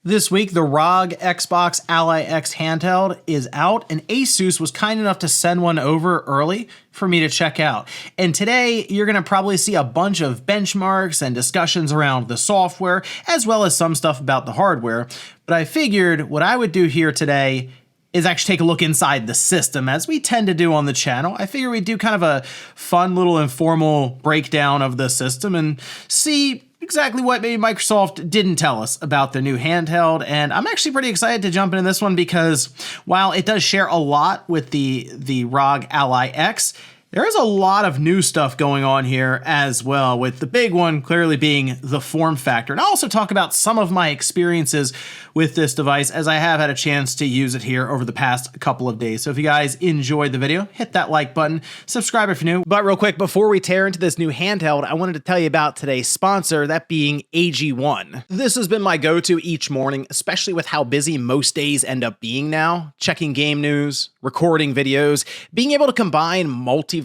This week, the ROG Xbox Ally X handheld is out, and Asus was kind enough to send one over early for me to check out. And today, you're going to probably see a bunch of benchmarks and discussions around the software, as well as some stuff about the hardware. But I figured what I would do here today is actually take a look inside the system, as we tend to do on the channel. I figure we'd do kind of a fun little informal breakdown of the system and see exactly what maybe Microsoft didn't tell us about their new handheld. And I'm actually pretty excited to jump into this one because while it does share a lot with the ROG Ally X, there is a lot of new stuff going on here as well, with the big one clearly being the form factor. And I'll also talk about some of my experiences with this device, as I have had a chance to use it here over the past couple of days. So if you guys enjoyed the video, hit that like button, subscribe if you're new. But real quick, before we tear into this new handheld, I wanted to tell you about today's sponsor, that being AG1. This has been my go-to each morning, especially with how busy most days end up being now. Checking game news, recording videos, being able to combine multivitamin,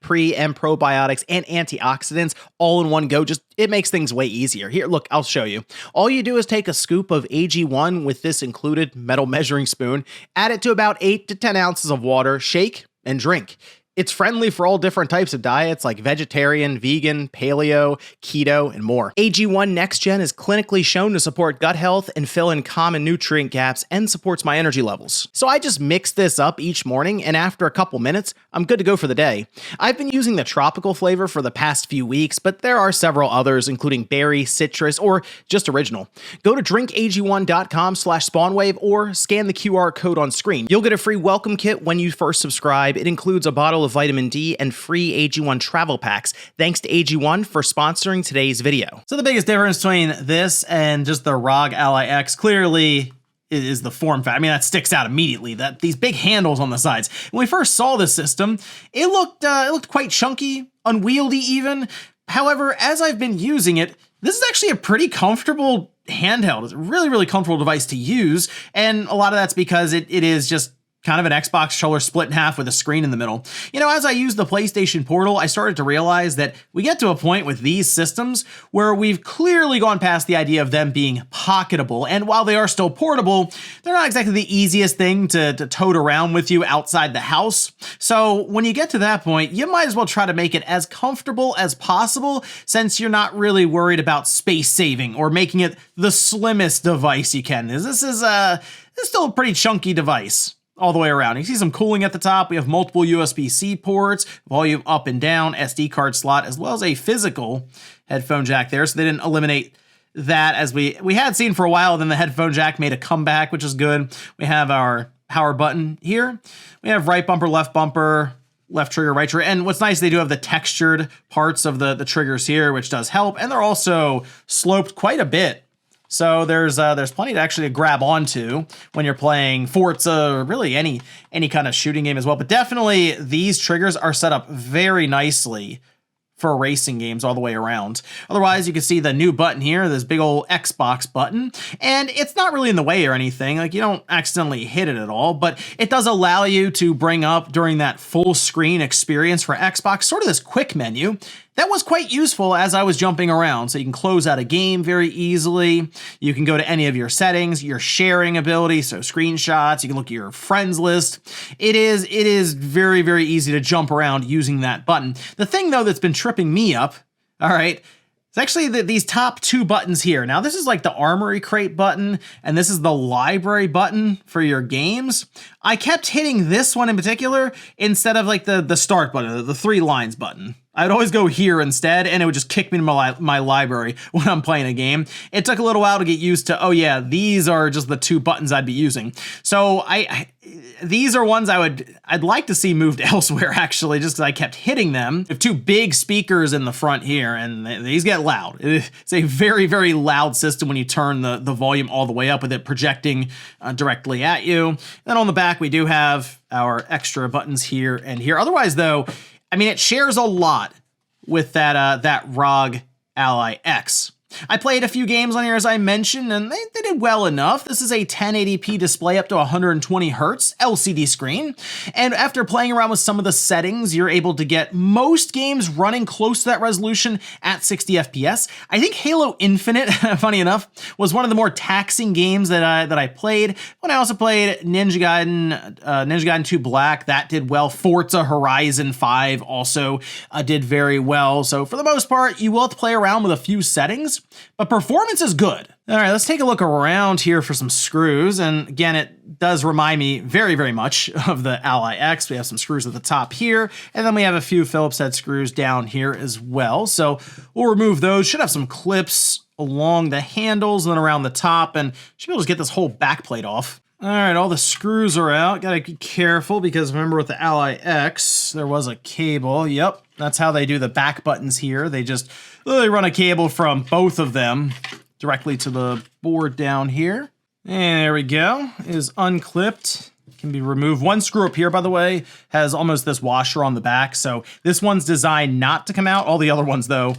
pre and probiotics, and antioxidants all in one go, it makes things way easier. Here, look, I'll show you. All you do is take a scoop of AG1 with this included metal measuring spoon, add it to about 8 to 10 ounces of water, shake, and drink. It's friendly for all different types of diets like vegetarian, vegan, paleo, keto, and more. AG1 Next Gen is clinically shown to support gut health and fill in common nutrient gaps and supports my energy levels. So I just mix this up each morning, and after a couple minutes, I'm good to go for the day. I've been using the tropical flavor for the past few weeks, but there are several others, including berry, citrus, or just original. Go to drinkag1.com/spawnwave or scan the QR code on screen. You'll get a free welcome kit when you first subscribe. It includes a bottle of vitamin D and free AG1 travel packs. Thanks to AG1 for sponsoring today's video. So the biggest difference between this and just the ROG Ally X clearly is the form factor. I mean, that sticks out immediately, that these big handles on the sides. When we first saw this system, it looked quite chunky, unwieldy even. However, as I've been using it, this is actually a pretty comfortable handheld. It's a really, really comfortable device to use. And a lot of that's because it is just kind of an Xbox controller split in half with a screen in the middle. You know, as I used the PlayStation Portal, I started to realize that we get to a point with these systems where we've clearly gone past the idea of them being pocketable. And while they are still portable, they're not exactly the easiest thing to tote around with you outside the house. So when you get to that point, you might as well try to make it as comfortable as possible, since you're not really worried about space saving or making it the slimmest device you can. This is still a pretty chunky device all the way around. You see some cooling at the top. We have multiple USB-C ports, volume up and down, SD card slot, as well as a physical headphone jack there. So they didn't eliminate that, as we had seen for a while. Then the headphone jack made a comeback, which is good. We have our power button here. We have right bumper, left trigger, right trigger. And what's nice, they do have the textured parts of the triggers here, which does help. And they're also sloped quite a bit. So there's plenty to actually grab onto when you're playing Forza, or really any kind of shooting game as well. But definitely these triggers are set up very nicely for racing games all the way around. Otherwise, you can see the new button here, this big old Xbox button, and it's not really in the way or anything. Like, you don't accidentally hit it at all, but it does allow you to bring up during that full screen experience for Xbox, sort of this quick menu. That was quite useful as I was jumping around. So you can close out a game very easily. You can go to any of your settings, your sharing ability, so screenshots. You can look at your friends list. It is very, very easy to jump around using that button. The thing, though, that's been tripping me up, all right, it's actually these top two buttons here. Now, this is like the Armory Crate button, and this is the Library button for your games. I kept hitting this one in particular instead of like the Start button, the 3 lines button. I'd always go here instead, and it would just kick me to my library when I'm playing a game. It took a little while to get used to, oh yeah, these are just the 2 buttons I'd be using. So these are ones I'd like to see moved elsewhere, actually, just because I kept hitting them. We have 2 big speakers in the front here, and these get loud. It's a very, very loud system when you turn the volume all the way up, with it projecting directly at you. Then on the back, we do have our extra buttons here and here. Otherwise, though, I mean, it shares a lot with that ROG Ally X. I played a few games on here, as I mentioned, and they did well enough. This is a 1080p display up to 120 hertz LCD screen. And after playing around with some of the settings, you're able to get most games running close to that resolution at 60 FPS. I think Halo Infinite, funny enough, was one of the more taxing games that I played. When I also played Ninja Gaiden 2 Black, that did well. Forza Horizon 5 also did very well. So for the most part, you will have to play around with a few settings, but performance is good. All right, let's take a look around here for some screws. And again, it does remind me very, very much of the Ally X. We have some screws at the top here, and then we have a few Phillips head screws down here as well. So we'll remove those. Should have some clips along the handles and then around the top, and should be able to get this whole back plate off. All right, all the screws are out. Gotta be careful because remember with the Ally X, there was a cable. Yep, that's how they do the back buttons here. They just literally run a cable from both of them directly to the board down here. And there we go. It is unclipped. Can be removed. One screw up here, by the way, has almost this washer on the back. So this one's designed not to come out. All the other ones, though,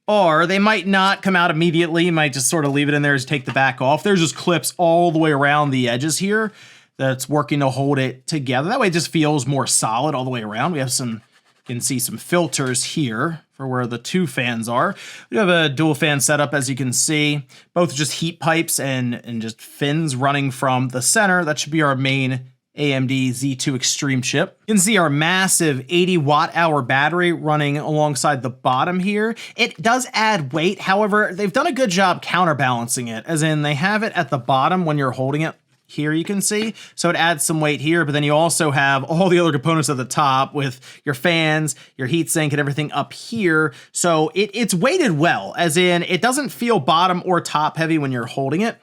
or they might not come out immediately. You might just sort of leave it in there to take the back off. There's just clips all the way around the edges here that's working to hold it together. That way it just feels more solid all the way around. We have some, you can see some filters here for where the two fans are. We have a dual fan setup, as you can see. Both just heat pipes and just fins running from the center. That should be our main AMD Z2 Extreme chip. You can see our massive 80 watt-hour battery running alongside the bottom here. It does add weight, however, they've done a good job counterbalancing it, as in they have it at the bottom when you're holding it. Here you can see, so it adds some weight here, but then you also have all the other components at the top with your fans, your heatsink, and everything up here. So it's weighted well, as in it doesn't feel bottom or top heavy when you're holding it.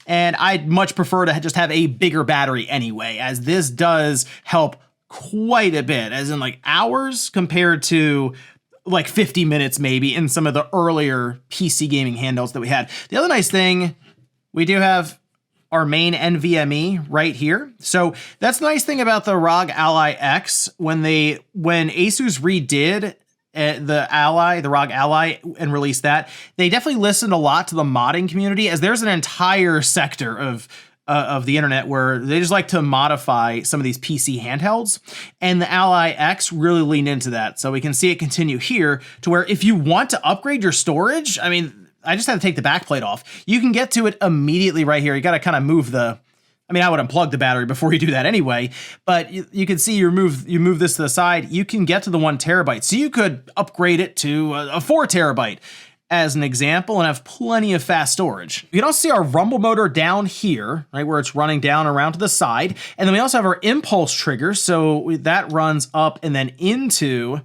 And I'd much prefer to just have a bigger battery anyway, as this does help quite a bit, as in like hours compared to like 50 minutes maybe in some of the earlier PC gaming handhelds that we had. The other nice thing, we do have our main NVMe right here. So that's the nice thing about the ROG Ally X. When Asus redid the ROG Ally and released that, they definitely listened a lot to the modding community, as there's an entire sector of the internet where they just like to modify some of these PC handhelds, and the Ally X really leaned into that. So we can see it continue here to where if you want to upgrade your storage, I mean, I just had to take the back plate off. You can get to it immediately right here. You got to kind of move I would unplug the battery before you do that anyway, but you can see you move this to the side, you can get to the 1 terabyte. So you could upgrade it to a 4 terabyte as an example and have plenty of fast storage. You can also see our rumble motor down here, right, where it's running down around to the side. And then we also have our impulse trigger. So that runs up and then into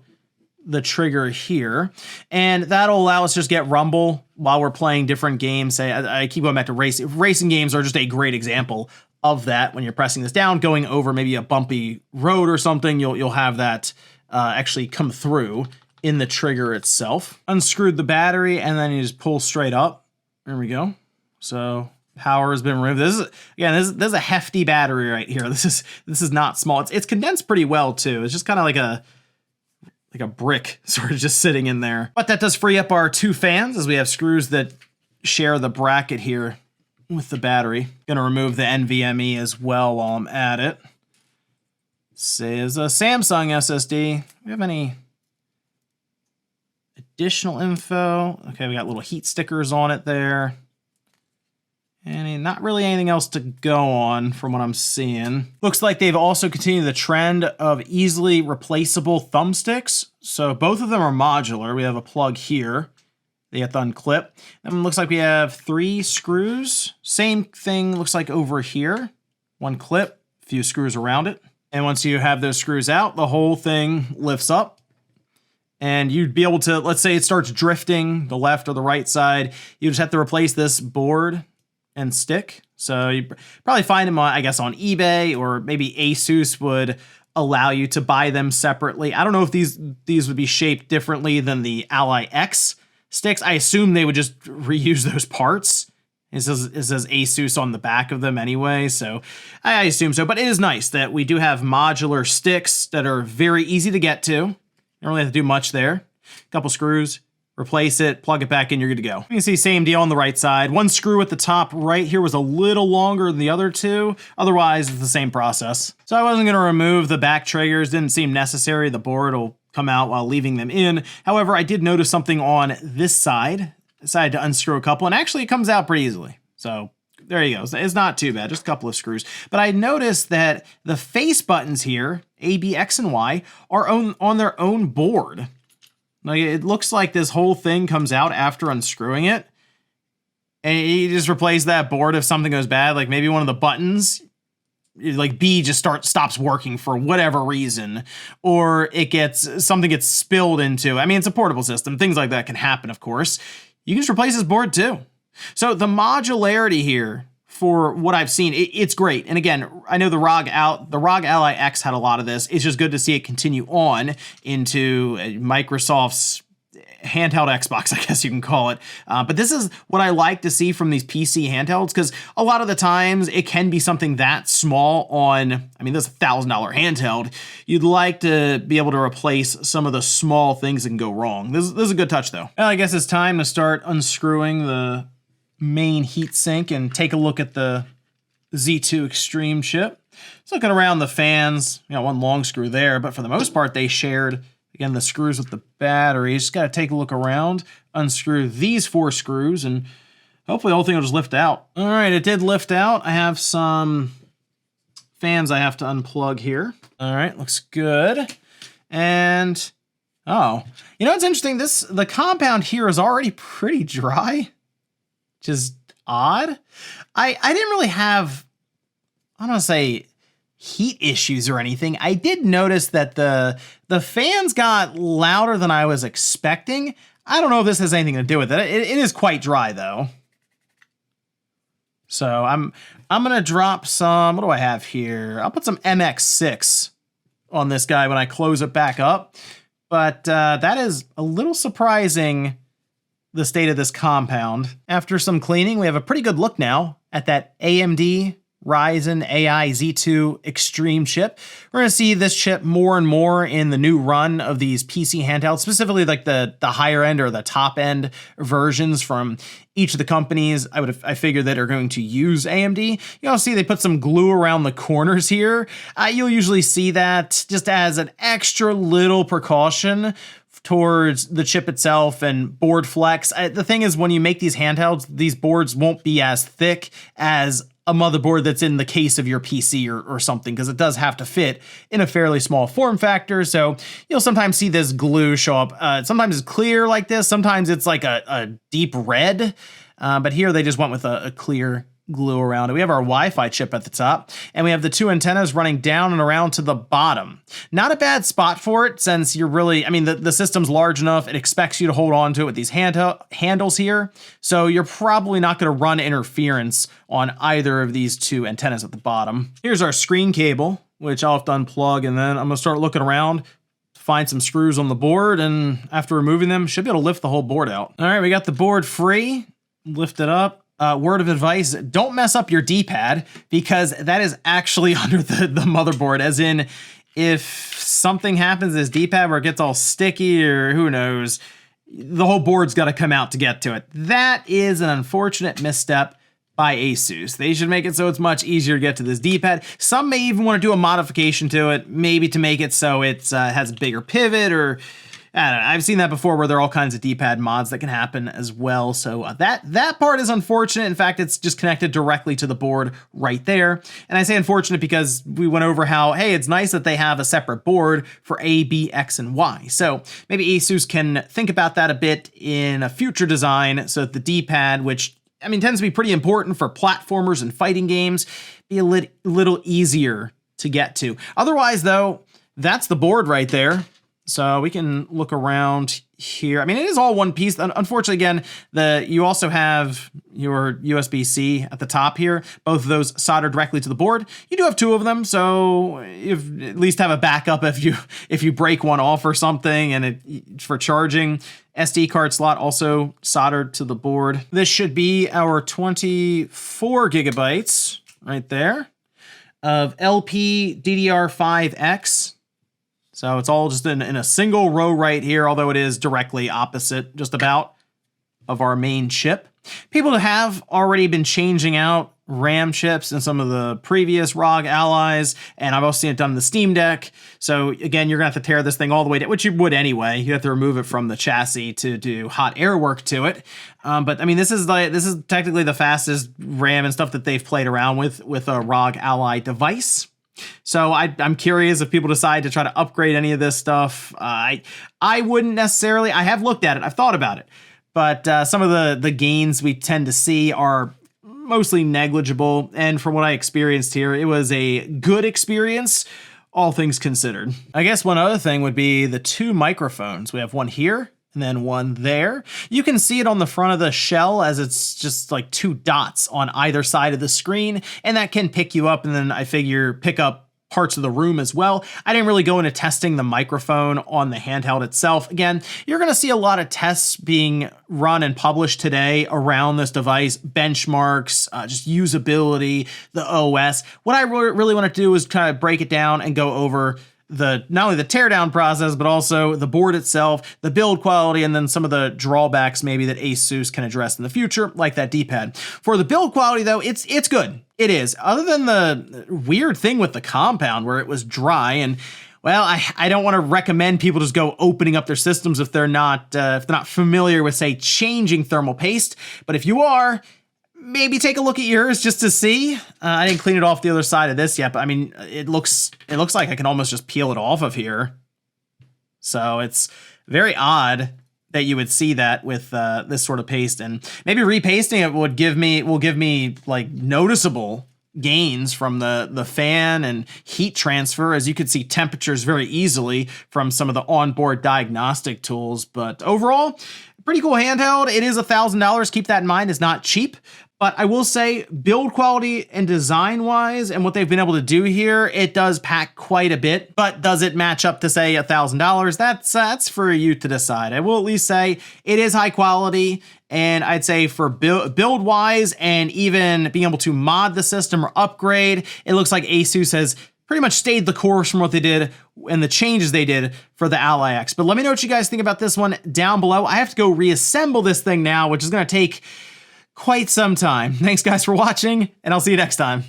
the trigger here, and that'll allow us to just get rumble while we're playing different games. Say, I keep going back to racing. Racing games are just a great example of that. When you're pressing this down, going over maybe a bumpy road or something, you'll have that actually come through in the trigger itself. Unscrewed the battery, and then you just pull straight up. There we go. So power has been removed. This is a hefty battery right here. This is not small. It's condensed pretty well too. It's just kind of like a brick sort of just sitting in there. But that does free up our 2 fans, as we have screws that share the bracket here with the battery. Gonna remove the NVMe as well while I'm at it. Says a Samsung SSD. Do we have any additional info? Okay, we got little heat stickers on it there. And not really anything else to go on from what I'm seeing. Looks like they've also continued the trend of easily replaceable thumbsticks. So both of them are modular. We have a plug here. They have to unclip. And it looks like we have 3 screws. Same thing looks like over here. 1 clip, a few screws around it. And once you have those screws out, the whole thing lifts up. And you'd be able to, let's say it starts drifting the left or the right side, you just have to replace this board and stick. So you probably find them, I guess, on eBay, or maybe Asus would allow you to buy them separately. I don't know if these would be shaped differently than the Ally X sticks. I assume they would just reuse those parts. It says Asus on the back of them anyway, so I assume so. But it is nice that we do have modular sticks that are very easy to get to. Don't really have to do much there. A couple screws, replace it, plug it back in, you're good to go. You can see same deal on the right side. One screw at the top right here was a little longer than the other two. Otherwise, it's the same process. So I wasn't gonna remove the back triggers, didn't seem necessary. The board will come out while leaving them in. However, I did notice something on this side. Decided to unscrew a couple, and actually it comes out pretty easily. So there you go. It's not too bad, just a couple of screws. But I noticed that the face buttons here, A, B, X, and Y, are on their own board. Like, it looks like this whole thing comes out after unscrewing it. And you just replace that board if something goes bad. Like maybe one of the buttons, like B just stops working for whatever reason. Or something gets spilled into. I mean, it's a portable system. Things like that can happen, of course. You can just replace this board too. So the modularity here, for what I've seen, it's great. And again, I know the ROG Ally X had a lot of this. It's just good to see it continue on into Microsoft's handheld Xbox, I guess you can call it. But this is what I like to see from these PC handhelds, because a lot of the times it can be something that small on, I mean, this is a $1,000 handheld. You'd like to be able to replace some of the small things that can go wrong. This is a good touch though. Well, I guess it's time to start unscrewing the main heatsink and take a look at the Z2 Extreme chip. Just looking around the fans, one long screw there, but for the most part they shared, again, the screws with the batteries. Just got to take a look around, unscrew these 4 screws, and hopefully the whole thing will just lift out. All right, it did lift out. I have some fans I have to unplug here. All right, looks good. And, oh, it's interesting. The compound here is already pretty dry, which is odd. I didn't really have, I don't want to say heat issues or anything. I did notice that the fans got louder than I was expecting. I don't know if this has anything to do with it. It is quite dry though. So I'm gonna drop some, what do I have here? I'll put some MX6 on this guy when I close it back up. But that is a little surprising, the state of this compound. After some cleaning, we have a pretty good look now at that AMD Ryzen AI Z2 Extreme chip. We're going to see this chip more and more in the new run of these PC handhelds, specifically like the higher end or the top end versions from each of the companies I figure that are going to use AMD. You'll see they put some glue around the corners here. You'll usually see that just as an extra little precaution towards the chip itself and board flex. The thing is, when you make these handhelds, these boards won't be as thick as a motherboard that's in the case of your PC or something, because it does have to fit in a fairly small form factor. So you'll sometimes see this glue show up. Sometimes it's clear like this. Sometimes it's like a deep red. But here they just went with a clear glue around it. We have our Wi-Fi chip at the top, and we have the 2 antennas running down and around to the bottom. Not a bad spot for it, since you're really, I mean, the system's large enough, it expects you to hold on to it with these handles here, so you're probably not going to run interference on either of these 2 antennas at the bottom. Here's our screen cable, which I'll have to unplug, and then I'm going to start looking around to find some screws on the board, and after removing them, should be able to lift the whole board out. All right, we got the board free. Lift it up. Word of advice, don't mess up your D-pad, because that is actually under the motherboard, as in if something happens to this D-pad where it gets all sticky or who knows, the whole board's got to come out to get to it. That is an unfortunate misstep by Asus. They should make it so it's much easier to get to this D-pad. Some may even want to do a modification to it, maybe to make it so it has a bigger pivot, or I don't know. I've seen that before where there are all kinds of D-pad mods that can happen as well. So that part is unfortunate. In fact, it's just connected directly to the board right there. And I say unfortunate because we went over how, hey, it's nice that they have a separate board for A, B, X, and Y. So maybe Asus can think about that a bit in a future design so that the D-pad, which I mean tends to be pretty important for platformers and fighting games, be a little easier to get to. Otherwise, though, that's the board right there. So we can look around here. I mean, it is all one piece. Unfortunately, again, you also have your USB-C at the top here. Both of those soldered directly to the board. You do have 2 of them, so you at least have a backup if you break one off or something. And for charging, SD card slot also soldered to the board. This should be our 24 gigabytes right there of LPDDR5X. So it's all just in a single row right here, although it is directly opposite just about of our main chip. People have already been changing out RAM chips in some of the previous ROG allies, and I've also seen it done in the Steam Deck. So again, you're gonna have to tear this thing all the way down, which you would anyway. You have to remove it from the chassis to do hot air work to it. But I mean, this is technically the fastest RAM and stuff that they've played around with a ROG ally device. So I'm curious if people decide to try to upgrade any of this stuff. I wouldn't necessarily. I have looked at it. I've thought about it. But some of the gains we tend to see are mostly negligible. And from what I experienced here, it was a good experience, all things considered. I guess one other thing would be the two microphones. We have one here and then one there. You can see it on the front of the shell as it's just like two dots on either side of the screen, and that can pick you up, and then I figure pick up parts of the room as well. I didn't really go into testing the microphone on the handheld itself. Again, you're going to see a lot of tests being run and published today around this device, benchmarks, just usability, the OS. What I really want to do is kind of break it down and go over not only the teardown process, but also the board itself, the build quality, and then some of the drawbacks maybe that ASUS can address in the future, like that D-pad. For the build quality though, it's good. It is. Other than the weird thing with the compound where it was dry, and well, I don't want to recommend people just go opening up their systems if they're not familiar with, say, changing thermal paste. But if you are, maybe take a look at yours just to see. I didn't clean it off the other side of this yet, but I mean, it looks like I can almost just peel it off of here. So it's very odd that you would see that with this sort of paste, and maybe repasting it will give me like noticeable gains from the fan and heat transfer, as you could see temperatures very easily from some of the onboard diagnostic tools. But overall, pretty cool handheld. It is $1,000. Keep that in mind. It's not cheap. But I will say, build quality and design-wise, and what they've been able to do here, it does pack quite a bit. But does it match up to, say, $1,000? That's for you to decide. I will at least say it is high quality, and I'd say for build-wise and even being able to mod the system or upgrade, it looks like ASUS has pretty much stayed the course from what they did and the changes they did for the Ally X. But let me know what you guys think about this one down below. I have to go reassemble this thing now, which is going to take quite some time. Thanks guys for watching, and I'll see you next time.